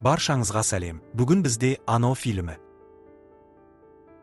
Баршаңызға сәлем. Бүгін бізде Ано фильмі.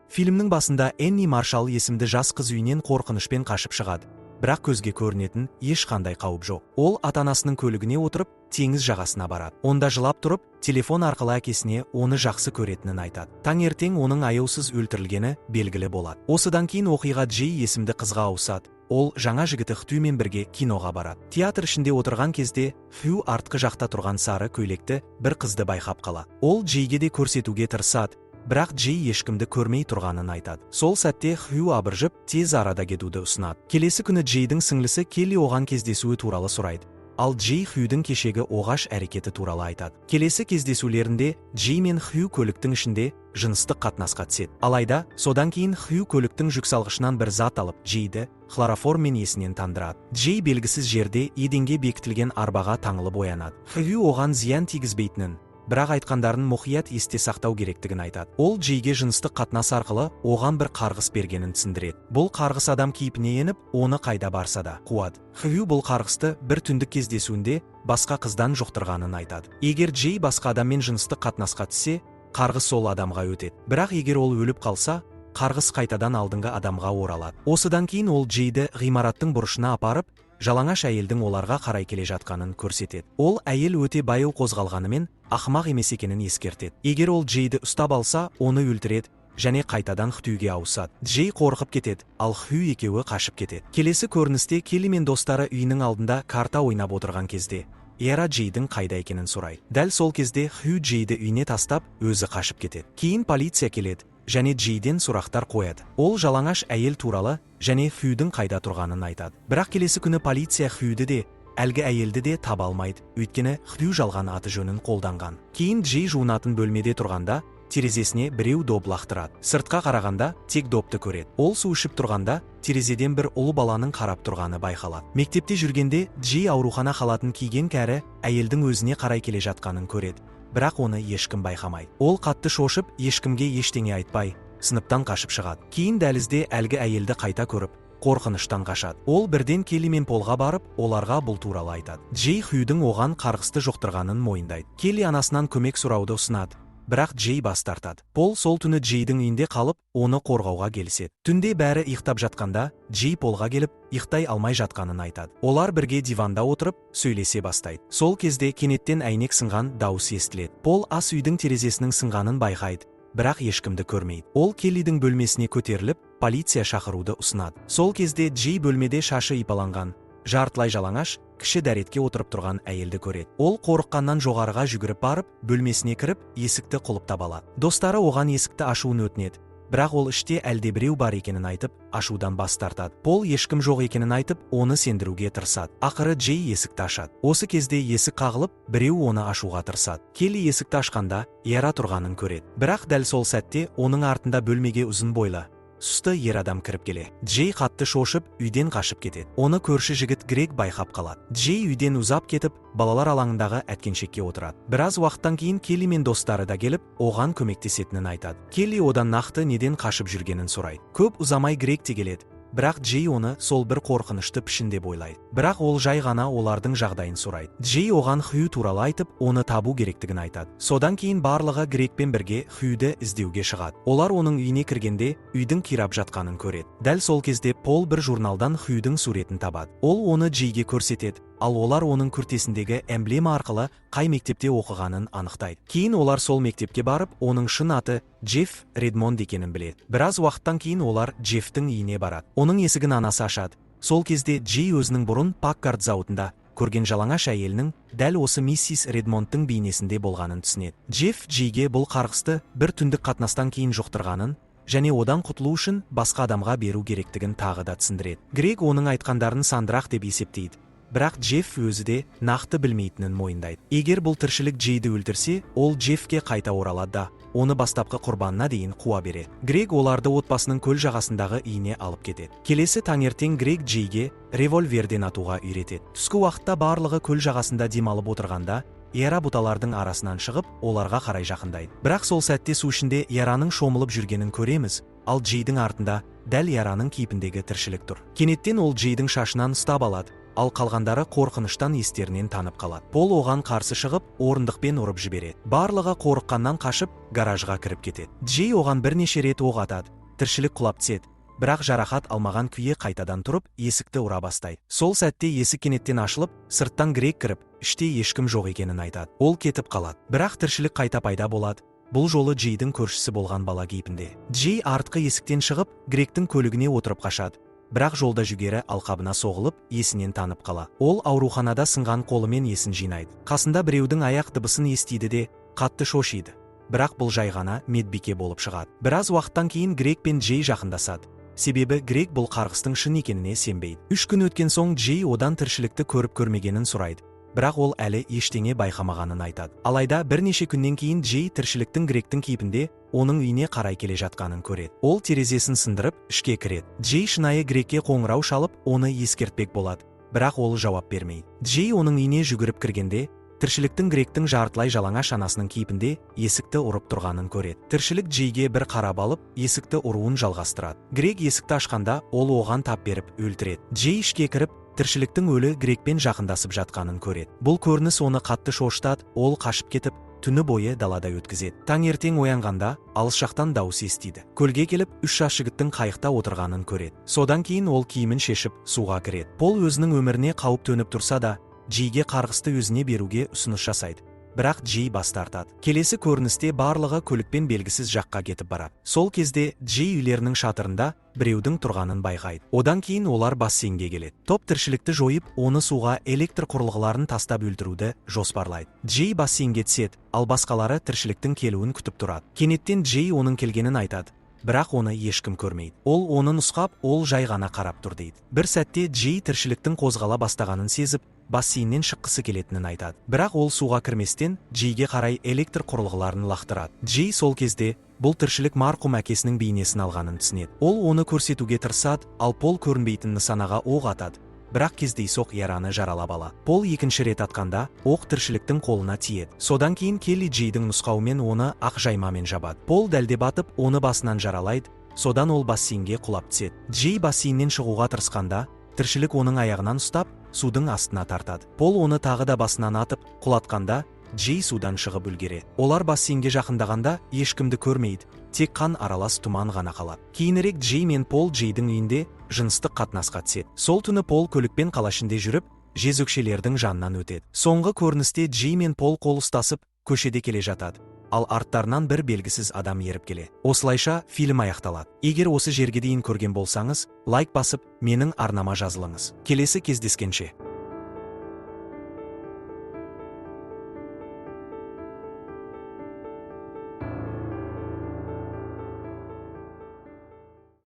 Фильмнің басында Энни Маршалл есімді жас қыз үйінен қорқынышпен қашып шығады. Бірақ көзге көрінетін ешқандай қауіп жоқ. Ол ата-анасының көлігіне отырып, теңіз жағасына барады. Онда жылап тұрып, телефон арқылы әкесіне оны жақсы көретінін айтады. Таңертең оның аяусыз өлтірілгені белгілі болады. Осыдан кейін оқиға Джей есімді қызға ауысады. Ол жаңа жігіті Хтюмен бірге киноға барады. Театр ішінде отырған кезде Хтю артқы жақта тұрған сары көйлекті бір қызды байқап қалады. Ол Джейге де көрсетуге тырысады, бірақ Джей ешкімді көрмей тұрғанын айтады. Сол сәтте Хтю абыржып, тез арада кетуді ұсынады. Келесі күні Джейдің сіңлісі Келли оған кездесуі туралы сұрайды. Ал Джей Хтюдің кешегі оғаш әрекеті туралы айтады. Келесі кездесулерінде Джей мен Хтю көліктің ішінде жыныстық қатынасқа түседі. Алайда, содан кейін Хтю көліктің жүксалғышынан бір зат алып, Джейді хлороформмен есінен тандырады. Джей белгісіз жерде еденге бекітілген арбаға таңылып оянады. Хтю оған зиян тигізбейтінін, бірақ айтқандарын мұқият есте сақтау керектігін айтады. Ол Джейге жыныстық қатынас арқылы оған бір қарғыс бергенін түсіндіреді. Бұл қарғыс адам кейпіне еніп, оны қайда барса да қуады. Хтю бұл қарғысты бір түндік кездесуінде басқа қыздан жұқтырғанын айтады. Егер Джей басқа адаммен жыныстық қатынасқа түссе, қарғыс сол адамға өтеді. Бірақ егер ол өліп қалса, қарғыс қайтадан алдыңғы адамға оралады. Осыдан кейін ол Джейді ғимараттың бұрышына апарып, жалаңаш әйелдің оларға қарай келе жатқанын көрсетеді. Ол әйел өте баяу қозғалғанымен ақымақ емес екенін ескертеді. Егер ол Джейді ұстап алса, оны өлтіреді және қайтадан Хтюге ауысады. Джей қорқып кетеді, ал Хтю екеуі қашып кетеді. Келесі көріністе Келли мен достары үйінің алдында карта ойнап отырған кезде Эра Джейдің қайда екенін сұрайды. Дәл сол кезде Хтю Джейді үйіне тастап, өзі қашып кетеді. Кейін полиция келеді және Джейден сұрақтар қояды. Ол жалаңаш әйел туралы және Хтюдің қайда тұрғанын айтады. Бірақ келесі күні полиция Хтюді де, әлгі әйелді де таба алмайды, өйткені Хтю жалған аты жөнін қолданған. Кейін Джей жуынатын бөлмеде тұрғанда, терезесіне біреу доп лақтырады. Сыртқа қарағанда тек допты көреді. Ол су ішіп тұрғанда, терезеден бір ұлы баланың қарап тұрғаны байқалады. Мектепте жүргенде Джей аурухана халатын киген кәрі әйелдің өзіне қарай келе жатқанын көреді. Бірақ оны ешкім байқамайды. Ол қатты шошып, ешкімге ештеңе айтпай, сыныптан қашып шығады. Кейін дәлізде әлгі әйелді қайта көріп, қорқыныштан қашады. Ол бірден Келли мен Полға барып, оларға бұл туралы айтады. Джей Хтюдің оған қарғысты жұқтырғанын мойындайды. Келли анасынан көмек сұрауды ұсынады, бірақ Джей бас тартады. Пол сол түні Джейдің үйінде қалып, оны қорғауға келіседі. Түнде бәрі ұйықтап жатқанда, Джей Полға келіп, ұйықтай алмай жатқанын айтады. Олар бірге диванда отырып, сөйлесе бастайды. Сол кезде кенеттен әйнек сынған дауыс естіледі. Пол ас үйдің терезесінің сынғанын байқайды, бірақ ешкімді көрмейді. Ол Келлидің бөлмесіне көтеріліп, полиция шақыруды ұсынады. Сол кезде Джей бөлмеде шашы ипаланған, жартылай жалаңаш, кіші дәретке отырып тұрған әйелді көреді. Ол қорыққаннан жоғарыға жүгіріп барып, бөлмесіне кіріп, есікті құлыптап алады. Достары оған есікті ашуын өтінеді, бірақ ол іште әлдебіреу бар екенін айтып, ашудан бас тартады. Пол ешкім жоқ екенін айтып, оны сендіруге тырысады. Ақыры Джей есікті ашады. Осы кезде есік қағылып, біреу оны ашуға тырысады. Келли есікті ашқанда, Эра тұрғанын көреді. Бірақ дәл сол сәтте оның артында бөлмеге ұзын бойлы, сұсты ер адам кіріп келе. Джей қатты шошып, үйден қашып кетеді. Оны көрші жігіт Грег байқап қалады. Джей үйден ұзап кетіп, балалар алаңындағы әткеншекке отырады. Біраз уақыттан кейін Келли мен достары да келіп, оған көмектесетінін айтады. Келли одан нақты неден қашып жүргенін сұрайды. Көп ұзамай Грег те келеді. Бірақ Джей оны сол бір қорқынышты пішінде бойлайды. Бірақ ол жай ғана олардың жағдайын сұрайды. Джей оған Хтю туралы айтып, оны табу керектігін айтады. Содан кейін барлығы Грегпен бірге Хтюді іздеуге шығады. Олар оның үйіне кіргенде, үйдің қирап жатқанын көреді. Дәл сол кезде Пол бір журналдан Хтюдің суретін табады. Ол оны Джейге көрсетеді, ал олар оның күртесіндегі эмблема арқылы қай мектепте оқығанын анықтайды. Кейін олар сол мектепке барып, оның шын аты Джефф Редмонд екенін біледі. Біраз уақыттан кейін олар Джеффтің үйіне барады. Оның есігін анасы ашады. Сол кезде Джей өзінің бұрын Паккард зауытында көрген жалаңаш әйелінің дәл осы миссис Редмондтың бейнесінде болғанын түсінеді. Джефф Джейге бұл қарғысты бір түндік қатынастан кейін жұқтырғанын және одан құтылу үшін басқа адамға беру керектігін тағы да түсіндіреді. Грег оның айтқандарын сандырақ деп есептейді. Бірақ Джефф өзі де нақты білмейтінін мойындайды. Егер бұл тіршілік Джейді өлтірсе, ол Джеффке қайта оралады да, оны бастапқы құрбанына дейін қуа береді. Грег оларды отбасының көл жағасындағы үйіне алып кетеді. Келесі таңертең Грег Джейге револьверден атуға үйретеді. Түскі уақытта барлығы көл жағасында демалып отырғанда, Эра бұталардың арасынан шығып, оларға қарай жақындайды. Бірақ сол сәтте су ішінде Эраның шомылып жүргенін көреміз, ал Джейдің артында дәл Эраның кейпіндегі тіршілік тұр. Кенеттен ол Джейдің шашынан ұстап алады ал қалғандары қорқыныштан естерінен танып қалады. Пол оған қарсы шығып, орындықпен ұрып жібереді. Барлығы қорыққаннан қашып, гаражға кіріп кетеді. Джей оған бірнеше рет оқ атады. Тіршілік құлап түседі. Бірақ жарақат алмаған күйі қайтадан тұрып, есікті ұра бастайды. Сол сәтте есік кенеттен ашылып, сырттан Грег кіріп, іште ешкім жоқ екенін айтады. Ол кетіп қалады. Бірақ тіршілік қайта пайда болады. Бұл жолы Джейдің көршісі болған бала кейпінде. Джей артқы есіктен шығып, Грегтің көлігіне отырып қашады. Бірақ жолда жүгері алқабына соғылып, есінен танып қала. Ол ауруханада сынған қолымен есін жинайды. Қасында біреудің аяқ дыбысын естиді де, қатты шошиды. Бірақ бұл жай ғана медбике болып шығады. Біраз уақыттан кейін Грег пен Джей жақындасады. Себебі Грег бұл қарғыстың шын екеніне сенбейді. 3 күн өткен соң Джей одан тіршілікті көріп көрмегенін сұрайды. Бірақ ол әлі ештеңе байқамағанын айтады. Алайда бірнеше күннен кейін Джей тіршіліктің Грегтің кейпінде оның үйіне қарай келе жатқанын көреді. Ол терезесін сындырып, ішке кіреді. Джей шынайы Грегке қоңырау шалып, оны ескертпек болады. Бірақ ол жауап бермейді. Джей оның үйіне жүгіріп кіргенде, тіршіліктің Грегтің жартылай жалаңаш анасының кейпінде есікті ұрып тұрғанын көреді. Тіршілік Джейге бір қарап алып, есікті ұруын жалғастырады. Грег есікті ашқанда, ол оған тап беріп өлтіреді. Джей ішке кіріп, тіршіліктің өлі Грегпен жақындасып жатқанын көреді. Бұл көрініс оны қатты шошытады, ол қашып кетіп, түні бойы далада өткізеді. Таңертең оянғанда, алыс жақтан дауыс естиді. Көлге келіп, 3 жас жігіттің қайықта отырғанын көреді. Содан кейін ол киімін шешіп, суға кіреді. Пол өзінің өміріне қауіп төніп тұрса да, Джейге қарғысты өзіне беруге ұсыныс жасайды. Бірақ Джей бас тартады. Келесі көріністе барлығы көлікпен белгісіз жаққа кетіп барады. Сол кезде Джей үйлерінің шатырында біреудің тұрғанын байқайды. Одан кейін олар бассейнге келеді. Топ тіршілікті жойып, оны суға электр құрылғыларын тастап өлтіруді жоспарлайды. Джей бассейнге түседі, ал басқалары тіршіліктің келуін күтіп тұрады. Кенеттен Джей оның келгенін айтады. Бірақ оны ешкім көрмейді. Ол оны нұсқап, ол жай ғана қарап тұр дейді. Бір сәтте Джей тіршіліктің қозғала бастағанын сезіп, бассейннен шыққысы келетінін айтады. Бірақ ол суға кірместен Джейге қарай электр құрылғыларын лақтырады. Джей сол кезде бұл тіршілік марқұм әкесінің бейнесін алғанын түсінеді. Ол оны көрсетуге тырысады, ал Пол көрінбейтін нысанаға оқ атады. Бірақ кездейсоқ яраны жаралап алады. Пол екінші рет атқанда, оқ тіршіліктің қолына тиеді. Содан кейін Келли Джейдің нұсқауымен оны ақ жаймамен жабады. Пол дәлдеп атып, оны басынан жаралайды, содан ол бассейнге құлап түседі. Джей бассейннен шығуға тырысқанда, тіршілік оның аяғынан ұстап, судың астына тартады. Пол оны тағы да басынан атып, құлатқанда, Джей судан шығып үлгереді. Олар бассейнге жақындағанда ешкімді көрмейді, тек қан аралас тұман ғана қалады. Кейінірек Джей мен Пол Джейдің үйінде жыныстық қатынасқа түседі. Сол түні Пол көлікпен қала ішінде жүріп, жезөкшелердің жанынан өтеді. Соңғы көріністе Джей мен Пол қол ұстасып, көшеде келе жатады. Ал арттарынан бір белгісіз адам еріп келеді. Осылайша фильм аяқталады. Егер осы жерге дейін көрген болсаңыз, лайк басып, менің арнама жазылыңыз. Келесі кездескенше.